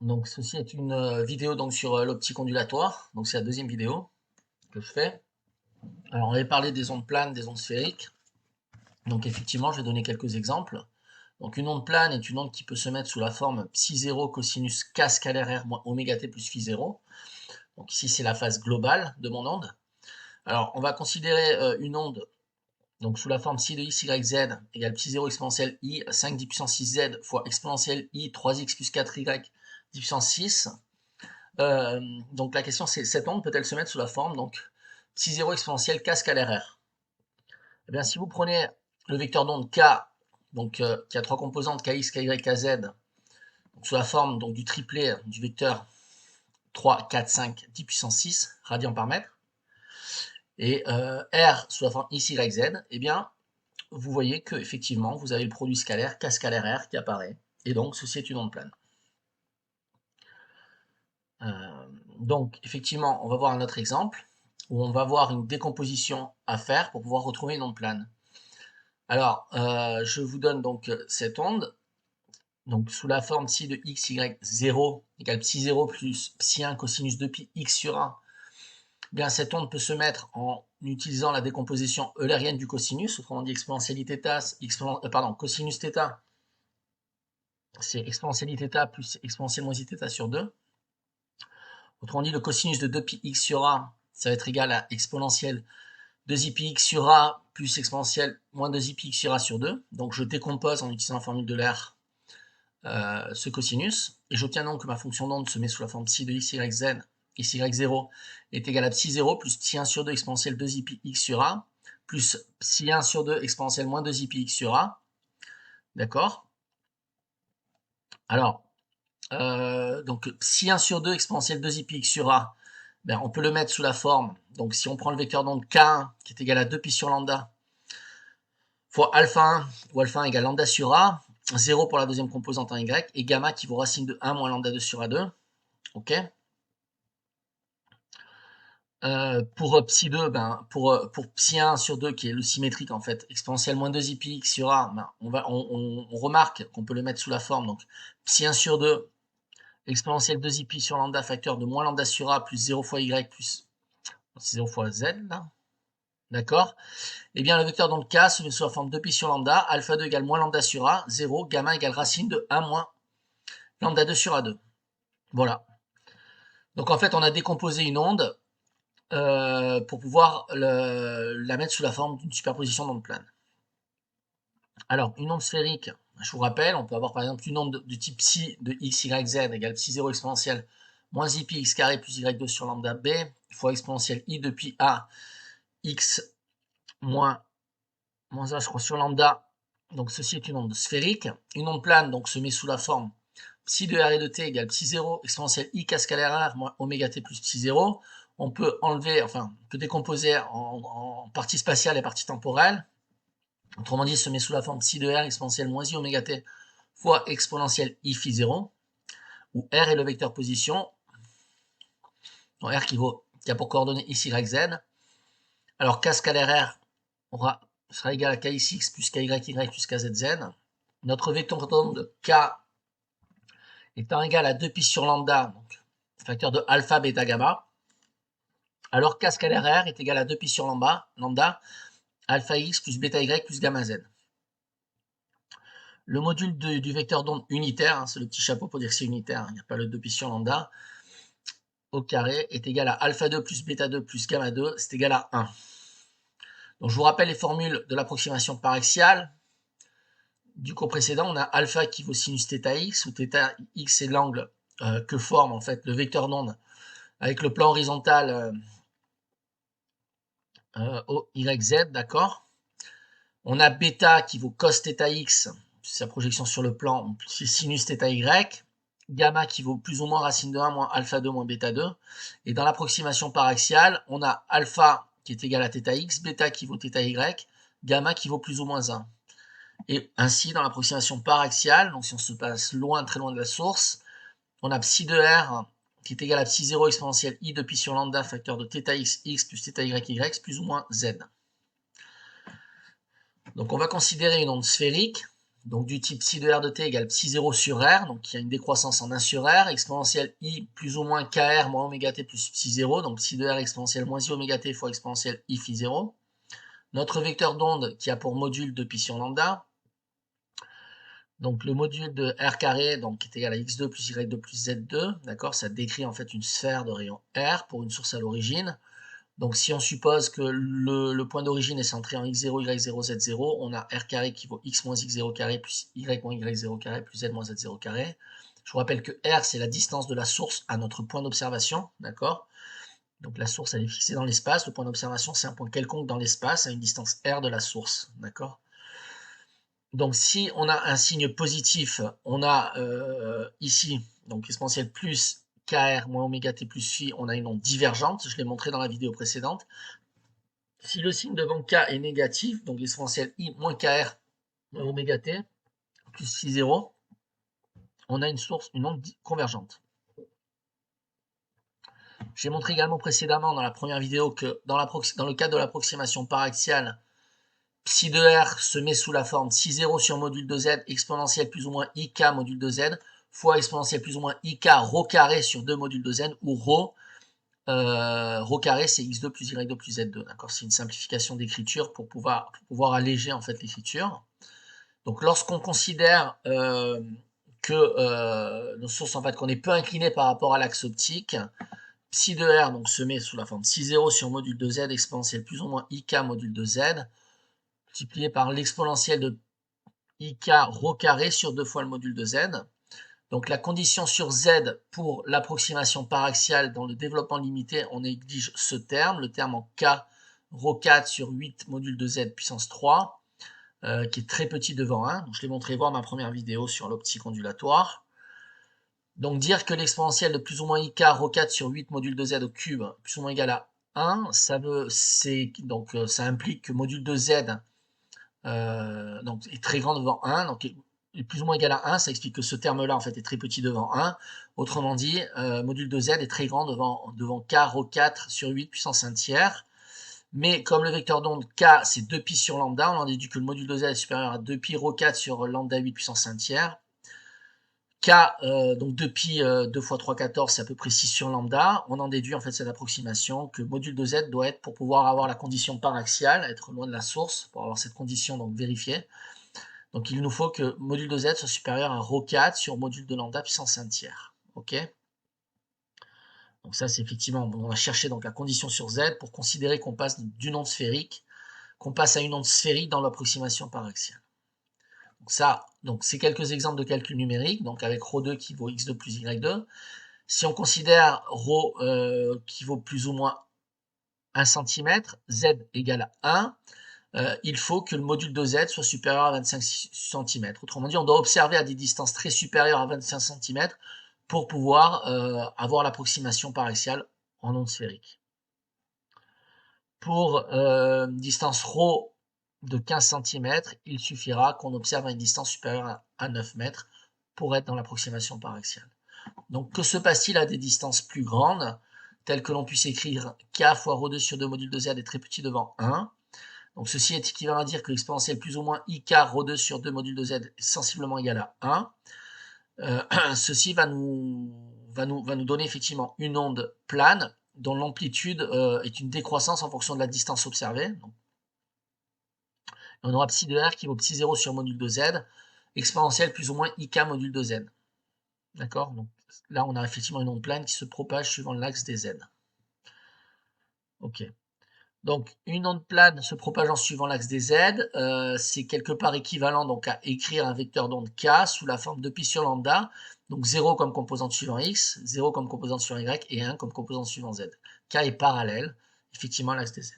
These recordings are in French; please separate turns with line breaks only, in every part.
Donc ceci est une vidéo donc sur l'optique ondulatoire. Donc c'est la deuxième vidéo que je fais. Alors on avait parlé des ondes planes, des ondes sphériques. Donc effectivement, je vais donner quelques exemples. Donc une onde plane est une onde qui peut se mettre sous la forme ψ0 cosinus k scalaire r moins oméga t plus phi0. Donc ici c'est la phase globale de mon onde. Alors on va considérer une onde donc sous la forme ψ de x, y, z égale ψ0 exponentielle i 5 10 puissance 6 z fois exponentielle i 3x plus 4y 10 puissance 6. Donc la question c'est, cette onde peut-elle se mettre sous la forme donc ψ0 exponentielle k scalaire r? Eh bien si vous prenez le vecteur d'onde k, donc qui a trois composantes kx, ky, kz, donc sous la forme donc du triplet du vecteur 3, 4, 5, 10 puissance 6 radians par mètre, et r sous la forme x, y, z, eh bien vous voyez que effectivement vous avez le produit scalaire k scalaire r qui apparaît, et donc ceci est une onde plane. Donc effectivement on va voir un autre exemple où on va voir une décomposition à faire pour pouvoir retrouver une onde plane. Alors je vous donne donc cette onde, donc sous la forme ψ de x, y, 0 égale ψ0 plus ψ1 cosinus 2pi x sur 1. Bien, cette onde peut se mettre en utilisant la décomposition eulérienne du cosinus, autrement dit exponentialité θ, cosinus θ, c'est exponentialité θ plus exponentielle moins i θ sur 2. Autrement dit, le cosinus de 2pi x sur a, ça va être égal à exponentielle 2i x sur a plus exponentielle moins 2i x sur a sur 2. Donc je décompose en utilisant la formule de l'air ce cosinus, et j'obtiens donc que ma fonction d'onde se met sous la forme ψ de x, y, z, x, y, 0 est égal à ψ0 plus ψ1 sur 2 exponentielle 2i x sur a, plus ψ1 sur 2 exponentielle moins 2i x sur a. D'accord? Alors, donc ψ1 sur 2 exponentielle 2i x sur a, ben, on peut le mettre sous la forme, donc si on prend le vecteur d'onde k1 qui est égal à 2pi sur lambda fois alpha 1, où alpha 1 égale lambda sur a, 0 pour la deuxième composante en y, et gamma qui vaut racine de 1 moins lambda 2 sur a2. Ok. Pour ψ2, ben, pour ψ1 sur 2 qui est le symétrique en fait, exponentielle moins 2i x sur a, ben, on remarque qu'on peut le mettre sous la forme, donc ψ1 sur 2 exponentielle 2i pi sur lambda facteur de moins lambda sur a plus 0 fois y plus 0 fois z, là. D'accord? Et bien le vecteur dans le K se met sous la forme 2pi sur lambda, alpha 2 égale moins lambda sur a, 0, gamma égale racine de 1 moins lambda 2 sur a2. Voilà. Donc en fait on a décomposé une onde pour pouvoir la mettre sous la forme d'une superposition d'ondes planes. Alors, une onde sphérique, je vous rappelle, on peut avoir par exemple une onde de type ψ de x, y, z égale ψ0 exponentielle moins i pi x carré plus y2 sur lambda b fois exponentielle i de pi a x moins a, je crois, sur lambda. Donc ceci est une onde sphérique. Une onde plane donc se met sous la forme ψ de r et de t égale ψ0 exponentielle i k scalaire r moins oméga t plus ψ0. On peut enlever, enfin, on peut décomposer en partie spatiale et partie temporelle. Autrement dit, se met sous la forme ψ de r exponentielle moins i oméga t fois exponentielle i phi 0, où r est le vecteur position, donc r qui a pour coordonnées x, y, z. Alors k scalaire r sera égal à kx plus ky, y plus kzz. Notre vecteur d'onde k étant égal à 2pi sur lambda, donc facteur de alpha, bêta, gamma. Alors k scalaire r est égal à 2pi sur lambda, alpha x plus bêta y plus gamma z. Le module du vecteur d'onde unitaire, hein, c'est le petit chapeau pour dire que c'est unitaire, il n'y a pas le 2pi sur lambda, au carré est égal à alpha 2 plus bêta 2 plus gamma 2, c'est égal à 1. Donc je vous rappelle les formules de l'approximation par axiale. Du cours précédent, on a alpha qui vaut sinus θx, où θx c'est l'angle que forme en fait le vecteur d'onde avec le plan horizontal OYZ, d'accord. On a bêta qui vaut cos θx, c'est sa projection sur le plan, c'est sinus θy. Gamma qui vaut plus ou moins racine de 1 moins alpha 2 moins bêta 2. Et dans l'approximation par axiale, on a alpha qui est égal à θx, bêta qui vaut θy, gamma qui vaut plus ou moins 1. Et ainsi, dans l'approximation par axiale, donc si on se passe loin, très loin de la source, on a ψ de r qui est égal à ψ0 exponentielle i de pi sur lambda facteur de θx x plus θy y plus ou moins z. Donc on va considérer une onde sphérique. donc du type psi de r de t égale psi 0 sur r, donc il y a une décroissance en 1 sur r, exponentielle i plus ou moins kr moins oméga t plus psi 0, donc psi de r exponentielle moins i oméga t fois exponentielle i phi 0. Notre vecteur d'onde qui a pour module 2 pi sur lambda, donc le module de r carré donc, est égal à x2 plus y2 plus z2, d'accord, ça décrit en fait une sphère de rayon r pour une source à l'origine. Donc si on suppose que le point d'origine est centré en x0, y0, z0, on a r carré qui vaut x moins x0 carré plus y moins y0 carré plus z moins z0 carré. Je vous rappelle que r, c'est la distance de la source à notre point d'observation, d'accord? Donc la source, elle est fixée dans l'espace. Le point d'observation, c'est un point quelconque dans l'espace à une distance r de la source, d'accord? Donc si on a un signe positif, on a ici, donc exponentielle plus kr moins oméga t plus phi, on a une onde divergente, je l'ai montré dans la vidéo précédente. Si le signe devant k est négatif, donc exponentielle i moins kr moins oméga t plus phi 0, on a une onde convergente. J'ai montré également précédemment dans la première vidéo que dans le cadre de l'approximation paraxiale, psi de r se met sous la forme psi 0 sur module de z exponentielle plus ou moins ik module de z fois exponentielle plus ou moins ik rho carré sur 2 modules de z, où rho carré c'est x2 plus y2 plus z2, d'accord? C'est une simplification d'écriture pour pouvoir alléger en fait l'écriture. Donc lorsqu'on considère que nos sources en fait qu'on est peu incliné par rapport à l'axe optique, psi de r donc se met sous la forme psi 0 sur module de z exponentielle plus ou moins ik module de z multiplié par l'exponentielle de ik rho carré sur 2 fois le module de z. Donc la condition sur z pour l'approximation paraxiale dans le développement limité, on néglige ce terme, le terme en k rho 4 sur 8 module de z puissance 3, qui est très petit devant 1. Donc, je l'ai montré dans ma première vidéo sur l'optique ondulatoire. Donc dire que l'exponentielle de plus ou moins ik rho 4 sur 8 module de z au cube plus ou moins égal à 1, ça implique que module de z donc, est très grand devant 1, donc est plus ou moins égal à 1, ça explique que ce terme-là en fait est très petit devant 1. Autrement dit, module de z est très grand devant k rho 4 sur 8 puissance 1 tiers. Mais comme le vecteur d'onde k c'est 2 pi sur lambda, on en déduit que le module de z est supérieur à 2 pi rho 4 sur lambda 8 puissance 1 tiers. K, donc 2 pi 2 fois 3, 14, c'est à peu près 6 sur lambda. On en déduit en fait cette approximation que le module de z doit être, pour pouvoir avoir la condition paraxiale, être loin de la source, pour avoir cette condition donc vérifiée. Donc il nous faut que module de z soit supérieur à rho 4 sur module de lambda puissance 1 tiers. Ok? Donc ça c'est effectivement, on va chercher donc la condition sur z pour considérer qu'on passe d'une onde sphérique, qu'on passe à une onde sphérique dans l'approximation paraxiale. Donc c'est quelques exemples de calcul numérique, donc avec ρ2 qui vaut x2 plus y2. Si on considère ρ qui vaut plus ou moins 1 cm, z égale à 1, il faut que le module de z soit supérieur à 25 cm. Autrement dit, on doit observer à des distances très supérieures à 25 cm pour pouvoir avoir l'approximation paraxiale en onde sphérique. Pour distance ρ de 15 cm, il suffira qu'on observe à une distance supérieure à 9 mètres pour être dans l'approximation paraxiale. Donc que se passe-t-il à des distances plus grandes, telles que l'on puisse écrire k fois ρ2 sur 2 module de z est très petit devant 1. Donc ceci est équivalent à dire que l'exponentielle plus ou moins ik ρ2 sur 2 module de z est sensiblement égal à 1. Ceci va nous donner effectivement une onde plane dont l'amplitude est une décroissance en fonction de la distance observée. Donc, on aura psi de r qui vaut psi 0 sur module de z, exponentielle plus ou moins ik module de z. D'accord? Donc là, on a effectivement une onde plane qui se propage suivant l'axe des z. Ok. Donc une onde plane se propageant suivant l'axe des z, c'est quelque part équivalent donc à écrire un vecteur d'onde k sous la forme de pi sur lambda, donc 0 comme composante suivant x, 0 comme composante suivant y et 1 comme composante suivant z. K est parallèle, effectivement, à l'axe des z.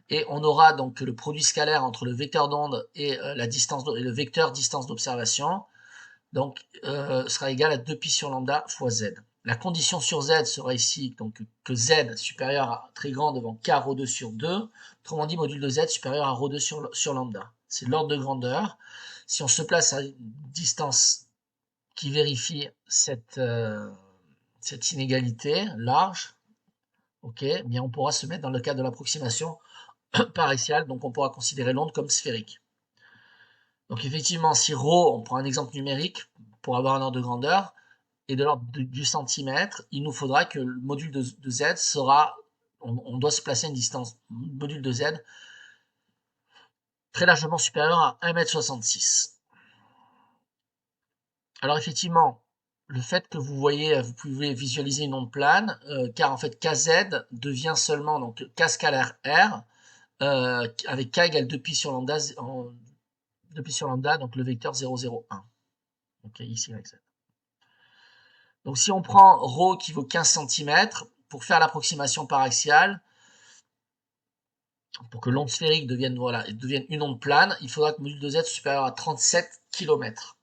Et on aura donc le produit scalaire entre le vecteur d'onde et le vecteur distance d'observation, donc sera égal à 2 pi sur lambda fois z. La condition sur z sera ici donc que z supérieur à très grand devant k ρ2 sur 2, autrement dit module de z supérieur à ρ2 sur lambda. C'est l'ordre de grandeur. Si on se place à une distance qui vérifie cette inégalité large, ok, eh bien on pourra se mettre dans le cadre de l'approximation paraxiale, donc on pourra considérer l'onde comme sphérique. Donc effectivement, si ρ, on prend un exemple numérique pour avoir un ordre de grandeur, est de l'ordre du centimètre, il nous faudra que le module de z sera, on doit se placer à une distance module de z très largement supérieure à 1,66 m. Alors effectivement, le fait que vous voyez, vous pouvez visualiser une onde plane, car en fait kz devient seulement donc k scalaire r, avec k égale 2pi sur lambda, 2pi sur lambda, donc le vecteur 0, 0, 1. Ok, ici avec z. Donc si on prend ρ qui vaut 15 cm, pour faire l'approximation par axiale, pour que l'onde sphérique devienne, voilà, devienne une onde plane, il faudra que le module de z soit supérieur à 37 km.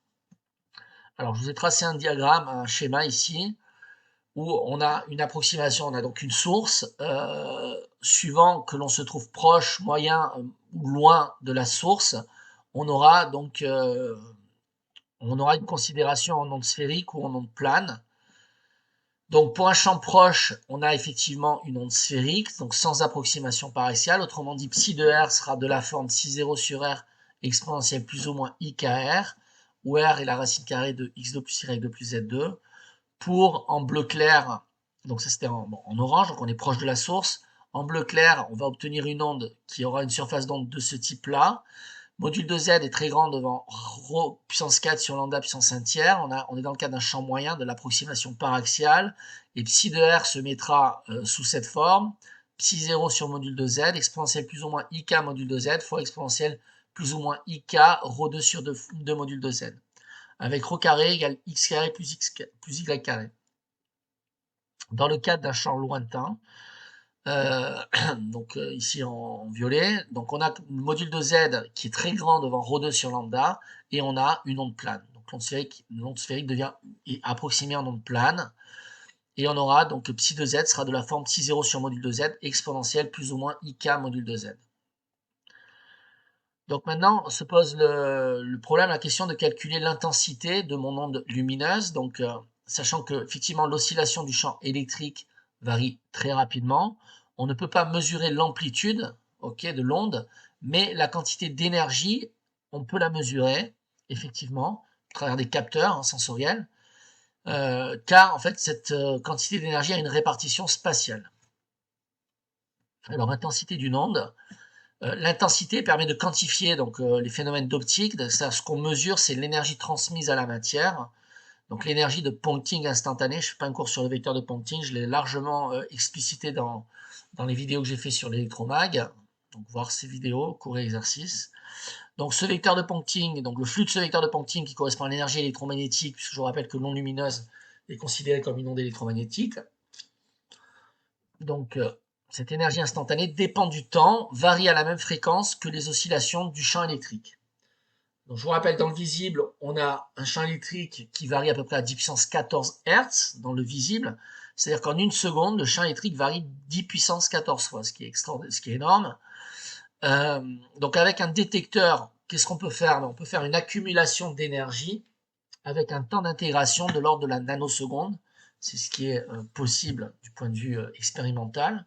Alors je vous ai tracé un diagramme, un schéma ici, où on a une approximation, on a donc une source, suivant que l'on se trouve proche, moyen ou loin de la source, on aura donc une considération en onde sphérique ou en onde plane. Donc pour un champ proche, on a effectivement une onde sphérique, donc sans approximation par axiale, autrement dit psi de r sera de la forme psi 0 sur r exponentielle plus ou moins i kr, où r est la racine carrée de x2 plus y2 plus z2. Pour en bleu clair, donc ça c'était en orange, donc on est proche de la source. En bleu clair, on va obtenir une onde qui aura une surface d'onde de ce type-là. Module de z est très grand devant ρ puissance 4 sur lambda puissance 1 tiers. On est dans le cas d'un champ moyen de l'approximation par axiale. Et psi de r se mettra sous cette forme. Psi 0 sur module de z, exponentielle plus ou moins ik module de z, fois exponentielle plus ou moins ik ρ2 sur 2 module de z. Avec ρ carré égale x carré plus y carré. Dans le cadre d'un champ lointain, donc ici en violet, donc on a le module de z qui est très grand devant ρ2 sur lambda, et on a une onde plane. Donc l'onde sphérique est approximée en onde plane, et on aura donc psi de z sera de la forme psi 0 sur module de z exponentielle plus ou moins ik module de z. Donc maintenant se pose le problème, la question de calculer l'intensité de mon onde lumineuse, donc sachant que effectivement l'oscillation du champ électrique varie très rapidement, on ne peut pas mesurer l'amplitude, de l'onde, mais la quantité d'énergie, on peut la mesurer effectivement à travers des capteurs sensoriels, car en fait cette quantité d'énergie a une répartition spatiale. Alors intensité d'une onde. L'intensité permet de quantifier donc les phénomènes d'optique. Ce qu'on mesure, c'est l'énergie transmise à la matière. Donc l'énergie de Ponting instantanée. Je ne fais pas un cours sur le vecteur de Ponting, je l'ai largement explicité dans les vidéos que j'ai fait sur l'électromag. Donc voir ces vidéos, cours et exercices. Donc ce vecteur de Ponting, donc le flux de ce vecteur de Ponting qui correspond à l'énergie électromagnétique, puisque je vous rappelle que l'onde lumineuse est considérée comme une onde électromagnétique. Donc cette énergie instantanée dépend du temps, varie à la même fréquence que les oscillations du champ électrique. Donc je vous rappelle, dans le visible, on a un champ électrique qui varie à peu près à 10 puissance 14 Hz dans le visible. C'est-à-dire qu'en une seconde, le champ électrique varie 10 puissance 14 fois, ce qui est énorme. Donc avec un détecteur, qu'est-ce qu'on peut faire? On peut faire une accumulation d'énergie avec un temps d'intégration de l'ordre de la nanoseconde. C'est ce qui est possible du point de vue expérimental.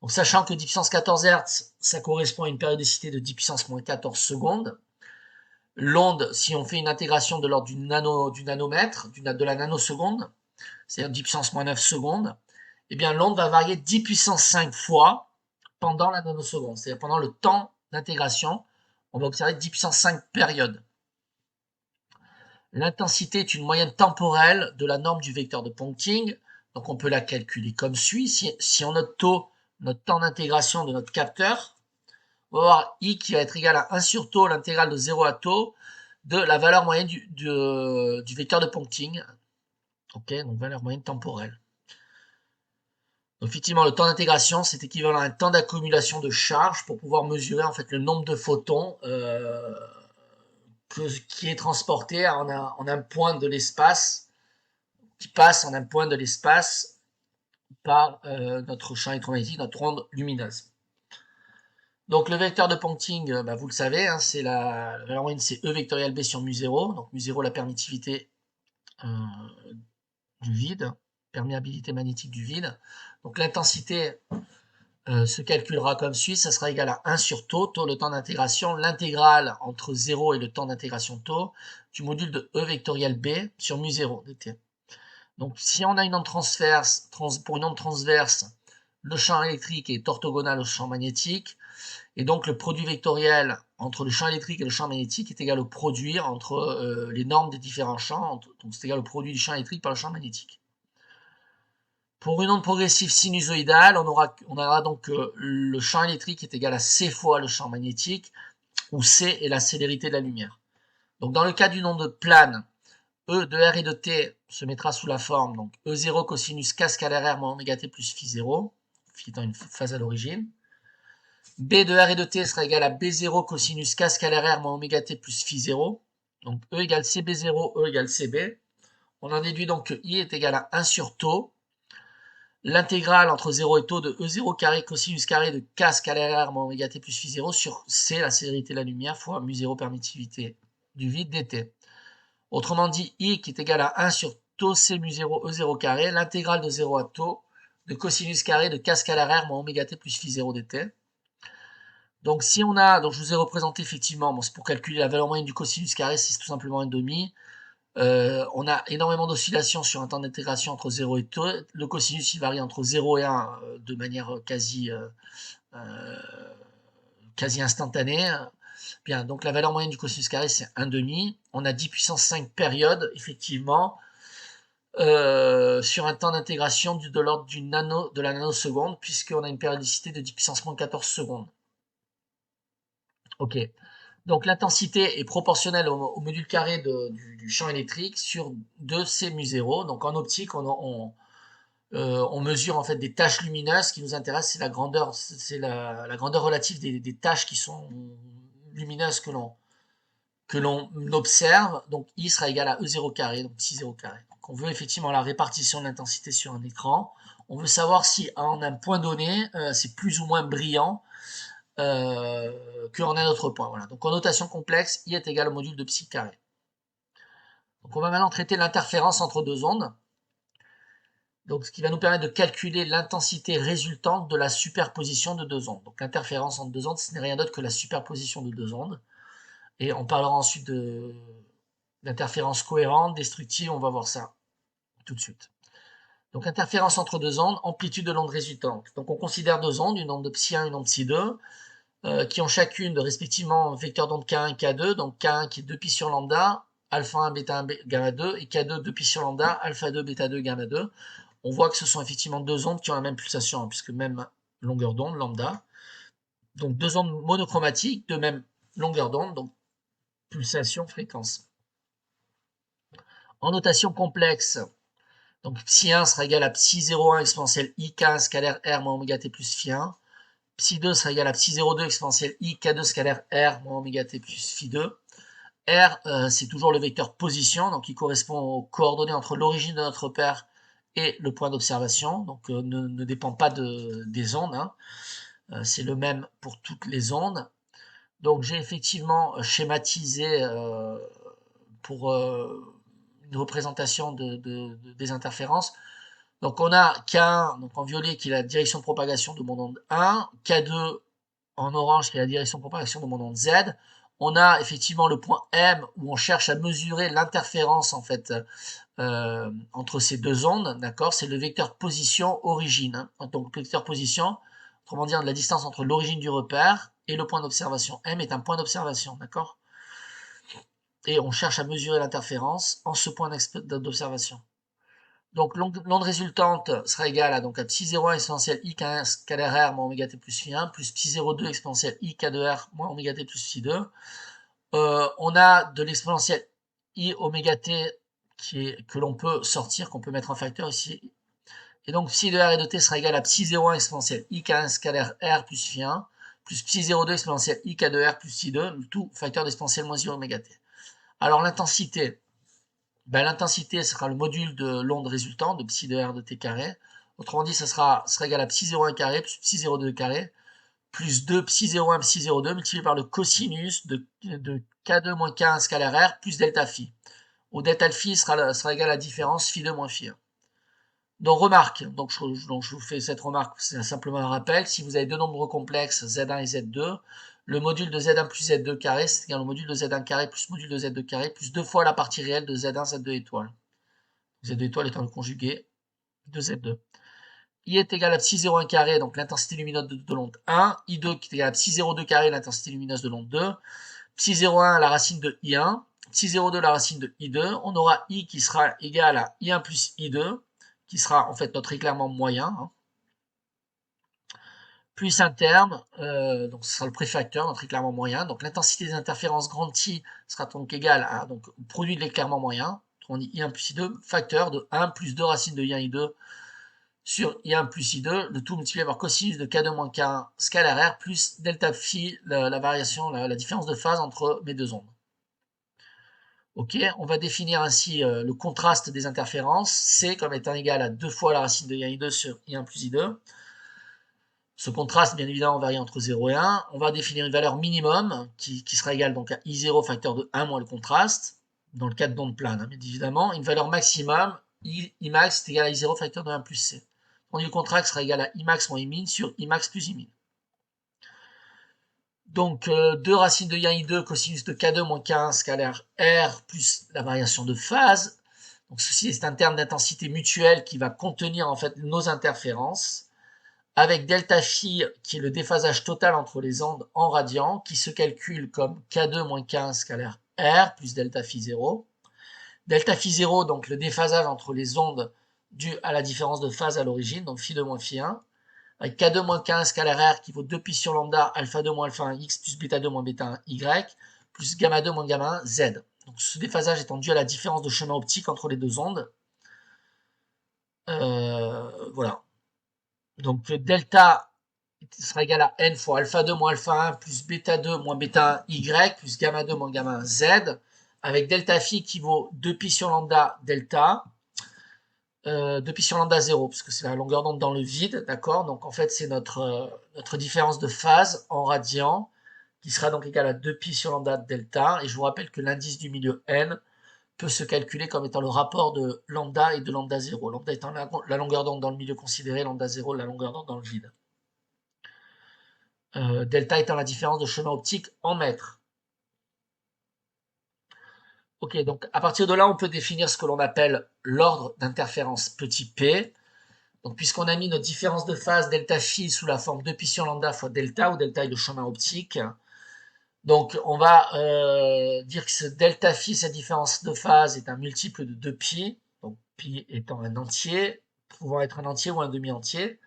Donc, sachant que 10 puissance 14 Hz, ça correspond à une périodicité de 10 puissance moins 14 secondes. L'onde, si on fait une intégration de l'ordre du nanomètre, de la nanoseconde, c'est-à-dire 10 puissance moins 9 secondes, eh bien l'onde va varier 10 puissance 5 fois pendant la nanoseconde. C'est-à-dire pendant le temps d'intégration, on va observer 10 puissance 5 périodes. L'intensité est une moyenne temporelle de la norme du vecteur de Ponting. Donc on peut la calculer comme suit. Si on note taux, notre temps d'intégration de notre capteur, on va avoir I qui va être égal à 1 sur taux, l'intégrale de 0 à taux, de la valeur moyenne du vecteur de Ponting. Ok, donc valeur moyenne temporelle. Donc effectivement, le temps d'intégration, c'est équivalent à un temps d'accumulation de charge pour pouvoir mesurer en fait le nombre de photons qui est transporté en un point de l'espace, qui passe en un point de l'espace par notre champ électromagnétique, notre onde lumineuse. Donc le vecteur de Ponting, vous le savez, hein, c'est la valeur moyenne, c'est E vectoriel B sur mu0. Donc mu0, la permittivité du vide, perméabilité magnétique du vide. Donc l'intensité se calculera comme suit, ça sera égal à 1 sur taux, le temps d'intégration, l'intégrale entre 0 et le temps d'intégration taux, du module de E vectoriel B sur mu0 dt. Donc si on a une onde transverse, pour une onde transverse, le champ électrique est orthogonal au champ magnétique, et donc le produit vectoriel entre le champ électrique et le champ magnétique est égal au produit entre les normes des différents champs, donc c'est égal au produit du champ électrique par le champ magnétique. Pour une onde progressive sinusoïdale, on aura donc le champ électrique est égal à C fois le champ magnétique, où C est la célérité de la lumière. Donc dans le cas d'une onde plane, E de R et de T se mettra sous la forme donc E0 cosinus K scalaire R moins oméga T plus phi0, phi étant une phase à l'origine. B de R et de T sera égal à B0 cosinus K scalaire R moins oméga T plus phi0. Donc E égale CB0, E égale CB. On en déduit donc que I est égal à 1 sur taux. L'intégrale entre 0 et taux de E0 carré cosinus carré de K scalaire R moins oméga T plus phi0 sur C, la célérité de la lumière, fois mu0 permittivité du vide dt. Autrement dit, I qui est égal à 1 sur taux C mu0 E0 carré, l'intégrale de 0 à taux de cosinus carré de K scalaire R moins oméga T plus phi0 dt. Donc si on a, donc je vous ai représenté effectivement, bon, c'est pour calculer la valeur moyenne du cosinus carré, c'est tout simplement 1,5. On a énormément d'oscillations sur un temps d'intégration entre 0 et taux. Le cosinus il varie entre 0 et 1 de manière quasi instantanée. Bien, donc la valeur moyenne du cosinus carré c'est 1,5. On a 10 puissance 5 périodes, effectivement, sur un temps d'intégration de l'ordre de la nanoseconde, puisqu'on a une périodicité de 10 puissance moins 14 secondes. Ok. Donc l'intensité est proportionnelle au module carré du champ électrique sur 2C mu0. Donc en optique, on mesure en fait des tâches lumineuses. Ce qui nous intéresse, c'est la grandeur, la grandeur relative des tâches qui sont lumineuses que l'on observe. Donc I sera égal à E0 carré, donc psi 0 carré. Donc on veut effectivement la répartition de l'intensité sur un écran. On veut savoir si en un point donné, c'est plus ou moins brillant qu'en un autre point. Voilà. Donc en notation complexe, I est égal au module de psi carré. Donc on va maintenant traiter l'interférence entre deux ondes. Donc ce qui va nous permettre de calculer l'intensité résultante de la superposition de deux ondes. Donc l'interférence entre deux ondes, ce n'est rien d'autre que la superposition de deux ondes. Et on parlera ensuite d'interférence cohérente, destructive, on va voir ça tout de suite. Donc interférence entre deux ondes, amplitude de l'onde résultante. Donc on considère deux ondes, une onde de psi 1 et une onde de psi 2. Qui ont chacune respectivement vecteur d'onde K1 et K2, donc K1 qui est 2pi sur lambda, alpha 1, bêta 1, gamma 2, et K2, 2pi sur lambda, alpha 2, bêta 2, gamma 2. On voit que ce sont effectivement deux ondes qui ont la même pulsation, puisque même longueur d'onde, lambda. Donc deux ondes monochromatiques de même longueur d'onde, donc pulsation, fréquence. En notation complexe, donc psi 1 sera égal à psi 0,1 exponentielle I15 scalaire R moins oméga t plus phi 1. Psi 2 sera égal à psi 0,2 exponentielle I K2 scalaire R moins oméga T plus phi 2. R, c'est toujours le vecteur position, donc il correspond aux coordonnées entre l'origine de notre repère et le point d'observation, donc ne dépend pas des ondes, hein. C'est le même pour toutes les ondes. Donc j'ai effectivement schématisé pour une représentation des interférences. Donc on a K1 donc en violet qui est la direction de propagation de mon onde 1, K2 en orange qui est la direction de propagation de mon onde Z. On a effectivement le point M où on cherche à mesurer l'interférence en fait entre ces deux ondes, d'accord. C'est le vecteur position origine, hein. Donc le vecteur position, autrement dire la distance entre l'origine du repère et le point d'observation. M est un point d'observation, d'accord. Et on cherche à mesurer l'interférence en ce point d'observation. Donc l'onde résultante sera égale à, donc, à psi 0,1 exponentielle I K1 scalaire R moins oméga T plus phi 1 plus psi 0,2 exponentielle I K2R moins oméga T plus phi 2. On a de l'exponentielle I oméga T que l'on peut sortir, qu'on peut mettre en facteur ici. Et donc psi de R et de T sera égal à psi 0,1 exponentielle I K1 scalaire R plus phi 1 plus psi 0,2 exponentielle I K2R plus phi 2, tout facteur d'exponentielle moins I oméga T. Alors l'intensité, ben, l'intensité sera le module de l'onde résultante de psi de R de T carré. Autrement dit, ça sera égal à psi 0,1 carré plus psi 0,2 carré plus 2 psi 0,1 psi 0,2 multiplié par le cosinus de K2 moins K1 scalaire R plus delta phi. Où delta phi sera égal à la différence phi 2 moins phi 1. Donc remarque, donc je vous fais cette remarque, c'est simplement un rappel, si vous avez deux nombres complexes, Z1 et Z2, le module de Z1 plus Z2 carré, c'est égal au module de Z1 carré plus module de Z2 carré, plus deux fois la partie réelle de Z1, Z2 étoile. Z2 étoile étant le conjugué de Z2. I est égal à psi 0,1 carré, donc l'intensité lumineuse de l'onde 1, I2 qui est égal à psi 0,2 carré, l'intensité lumineuse de l'onde 2, psi 0,1 la racine de I1, psi 0,2 la racine de I2, on aura I qui sera égal à I1 plus I2, qui sera en fait notre éclairement moyen, hein, plus un terme, donc ce sera le préfacteur, notre éclairement moyen, donc l'intensité des interférences grand I sera donc égale à donc, au produit de l'éclairement moyen, on dit I1 plus I2, facteur de 1 plus 2 racines de I1 I2 sur I1 plus I2, le tout multiplié par cosinus de K2 moins K1 scalaire R plus delta phi, la variation, la différence de phase entre mes deux ondes. Ok, on va définir ainsi le contraste des interférences, C comme étant égal à 2 fois la racine de I1 I2 sur I1 plus I2. Ce contraste, bien évidemment, varie entre 0 et 1. On va définir une valeur minimum qui sera égale donc à I0 facteur de 1 moins le contraste, dans le cas d'onde plane, hein, bien évidemment. Une valeur maximum, Imax est égal à I0 facteur de 1 plus C. Donc le contraste sera égal à Imax moins Imin sur Imax plus Imin. Donc 2 racines de I1 I2 cosinus de K2 moins K1 scalaire R plus la variation de phase. Donc ceci est un terme d'intensité mutuelle qui va contenir en fait nos interférences, avec delta phi qui est le déphasage total entre les ondes en radians, qui se calcule comme K2 moins K1 scalaire R plus delta phi 0. Delta phi 0, donc le déphasage entre les ondes dû à la différence de phase à l'origine, donc phi 2 moins phi 1, avec K2 moins K1 scalaire R qui vaut 2 pi sur lambda, alpha 2 moins alpha 1 X plus bêta 2 moins bêta 1 Y, plus gamma 2 moins gamma 1 Z. Donc ce déphasage étant dû à la différence de chemin optique entre les deux ondes. Voilà. Donc delta sera égal à n fois alpha 2 moins alpha 1 plus bêta 2 moins bêta 1 Y plus gamma 2 moins gamma 1 Z, avec delta phi qui vaut 2 pi sur lambda delta, 2 pi sur lambda 0, parce que c'est la longueur d'onde dans le vide, d'accord. Donc en fait c'est notre différence de phase en radians, qui sera donc égale à 2 pi sur lambda delta, et je vous rappelle que l'indice du milieu n peut se calculer comme étant le rapport de lambda et de lambda 0. Lambda étant la longueur d'onde dans le milieu considéré, lambda 0 la longueur d'onde dans le vide. Delta étant la différence de chemin optique en mètres. Ok, donc à partir de là, on peut définir ce que l'on appelle l'ordre d'interférence petit p. Donc puisqu'on a mis notre différence de phase delta phi sous la forme 2 pi sur lambda fois delta, où delta est le chemin optique, donc on va dire que ce delta phi, cette différence de phase, est un multiple de 2 pi, donc pi étant un entier, pouvant être un entier ou un demi-entier,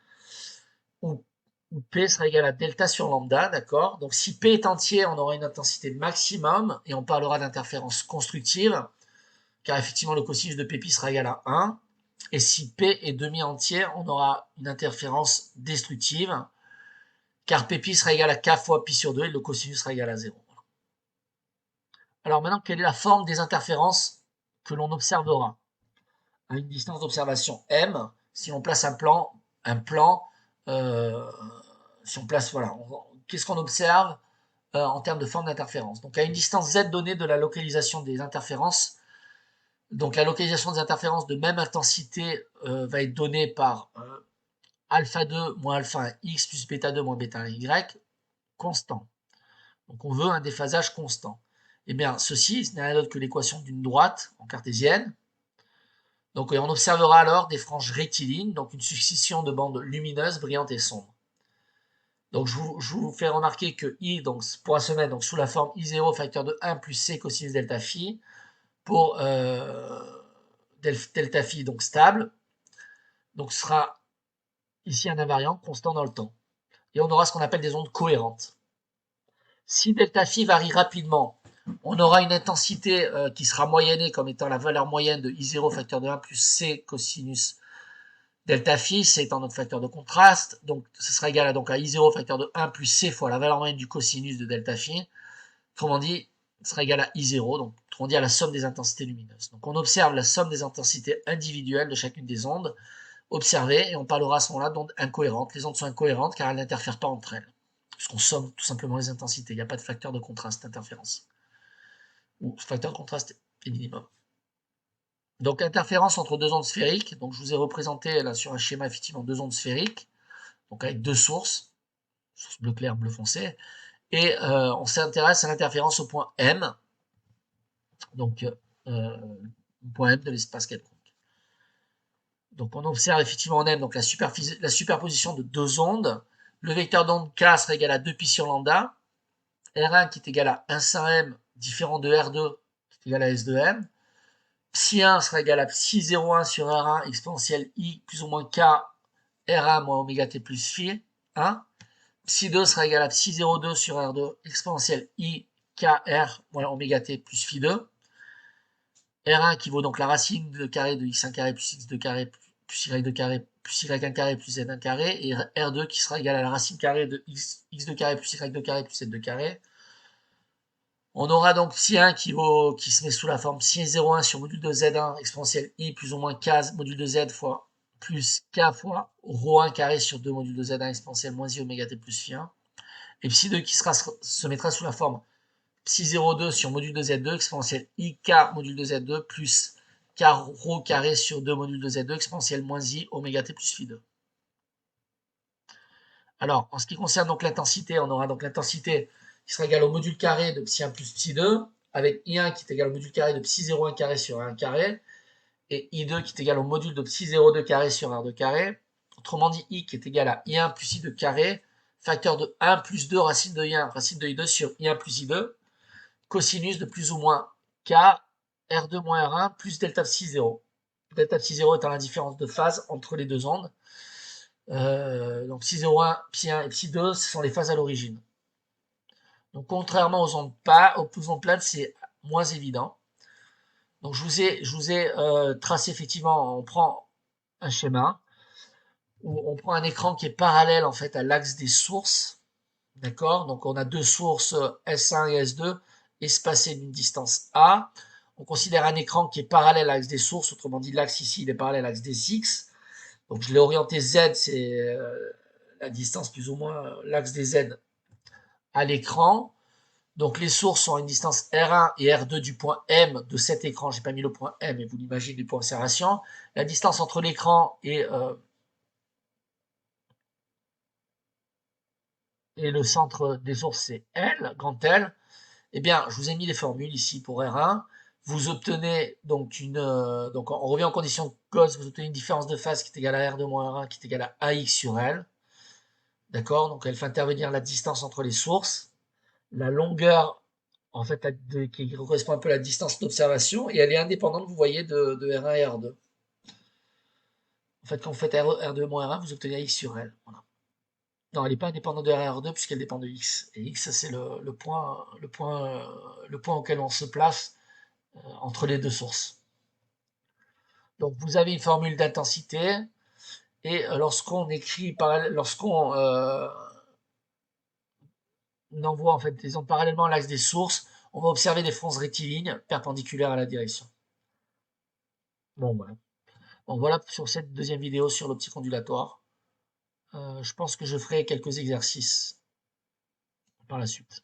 où P sera égal à delta sur lambda, d'accord. Donc si P est entier, on aura une intensité maximum, et on parlera d'interférence constructive, car effectivement le cosinus de Pp sera égal à 1, et si P est demi-entier, on aura une interférence destructive, car Pp sera égal à K fois pi sur 2, et le cosinus sera égal à 0. Alors maintenant, quelle est la forme des interférences que l'on observera à une distance d'observation m, si on place un plan, si on place, voilà, qu'est-ce qu'on observe en termes de forme d'interférence. Donc à une distance z donnée de la localisation des interférences, donc la localisation des interférences de même intensité va être donnée par alpha 2 moins alpha 1 x plus bêta 2 moins bêta 1 y constant. Donc on veut un déphasage constant. Eh bien, ceci, ce n'est rien d'autre que l'équation d'une droite en cartésienne. Donc on observera alors des franges rectilignes, donc une succession de bandes lumineuses, brillantes et sombres. Donc je vous fais remarquer que I donc, pourra se mettre donc, sous la forme I0 facteur de 1 plus C cosinus delta phi pour delta phi donc stable. Donc ce sera ici un invariant constant dans le temps. Et on aura ce qu'on appelle des ondes cohérentes. Si delta phi varie rapidement, on aura une intensité qui sera moyennée comme étant la valeur moyenne de I0 facteur de 1 plus C cosinus delta phi, c'est étant notre facteur de contraste, donc ce sera égal à, donc, à I0 facteur de 1 plus C fois la valeur moyenne du cosinus de delta phi. Autrement dit, ce sera égal à I0, donc autrement dit à la somme des intensités lumineuses. Donc on observe la somme des intensités individuelles de chacune des ondes observées, et on parlera à ce moment-là d'ondes incohérentes. Les ondes sont incohérentes car elles n'interfèrent pas entre elles, puisqu'on somme tout simplement les intensités. Il n'y a pas de facteur de contraste d'interférence, ou facteur de contraste est minimum. Donc interférence entre deux ondes sphériques. Donc je vous ai représenté là sur un schéma effectivement deux ondes sphériques, donc avec deux sources, source bleu clair, bleu foncé, et on s'intéresse à l'interférence au point M, donc point M de l'espace quelconque. Donc on observe effectivement en M donc la superposition de deux ondes. Le vecteur d'onde K sera égal à 2pi sur lambda, R1 qui est égal à 1 sin M différent de R2 qui est égal à S de M. Psi1 sera égal à psi01 sur R1 exponentielle I plus ou moins K R1 moins oméga t plus phi 1. Psi2 sera égal à psi02 sur R2 exponentielle I KR moins oméga t plus phi 2. R1 qui vaut donc la racine de carré de x1 carré plus x2 carré plus y2 carré plus y1 carré plus z1 carré, et R2 qui sera égal à la racine carrée de x2 carré plus y2 carré plus z2 carré. On aura donc psi1 qui se met sous la forme psi01 sur module de z1 exponentielle i plus ou moins k module de z fois plus k fois ρ1 carré sur 2 module de z1 exponentielle moins i oméga t plus phi 1. Et psi2 qui se mettra sous la forme psi02 sur module de z2 exponentielle ik module de z2 plus k rho carré sur 2 module de z2 exponentielle moins i oméga t plus phi 2. Alors, en ce qui concerne donc l'intensité, on aura donc l'intensité qui sera égale au module carré de psi1 plus psi2, avec I1 qui est égal au module carré de psi01 carré sur 1 carré, et I2 qui est égal au module de psi02 carré sur R2 carré. Autrement dit, I qui est égal à I1 plus I2 carré, facteur de 1 plus 2 racine de I1, racine de I2 sur I1 plus I2, cosinus de plus ou moins K, R2 moins R1 plus delta psi 0. Delta psi 0 étant la différence de phase entre les deux ondes. Donc psi01, psi1 et psi2, ce sont les phases à l'origine. Donc contrairement aux ondes plates, c'est moins évident. Donc je vous ai tracé effectivement, on prend un schéma où on prend un écran qui est parallèle en fait à l'axe des sources. D'accord? Donc on a deux sources S1 et S2 espacées d'une distance A. On considère un écran qui est parallèle à l'axe des sources, autrement dit l'axe ici il est parallèle à l'axe des X. Donc je l'ai orienté Z, c'est la distance plus ou moins l'axe des Z à l'écran. Donc les sources sont à une distance R1 et R2 du point M de cet écran. J'ai pas mis le point M, mais vous l'imaginez du point d'observation. La distance entre l'écran et le centre des sources, c'est L, grand L. Eh bien, je vous ai mis les formules ici pour R1. Vous obtenez donc donc on revient en condition de Gauss, vous obtenez une différence de phase qui est égale à R2 moins R1 qui est égale à AX sur L. D'accord? Donc elle fait intervenir la distance entre les sources, la longueur en fait qui correspond un peu à la distance d'observation, et elle est indépendante, vous voyez, de R1 et R2. En fait, quand vous faites R2 moins R1, vous obtenez X sur L. Voilà. Non, elle n'est pas indépendante de R1 et R2 puisqu'elle dépend de X. Et X, c'est le point auquel on se place entre les deux sources. Donc vous avez une formule d'intensité, et lorsqu'on envoie en fait des ondes parallèlement à l'axe des sources, on va observer des fronces rectilignes perpendiculaires à la direction. Bon, voilà. Bon, voilà sur cette deuxième vidéo sur l'optique ondulatoire. Je pense que je ferai quelques exercices par la suite.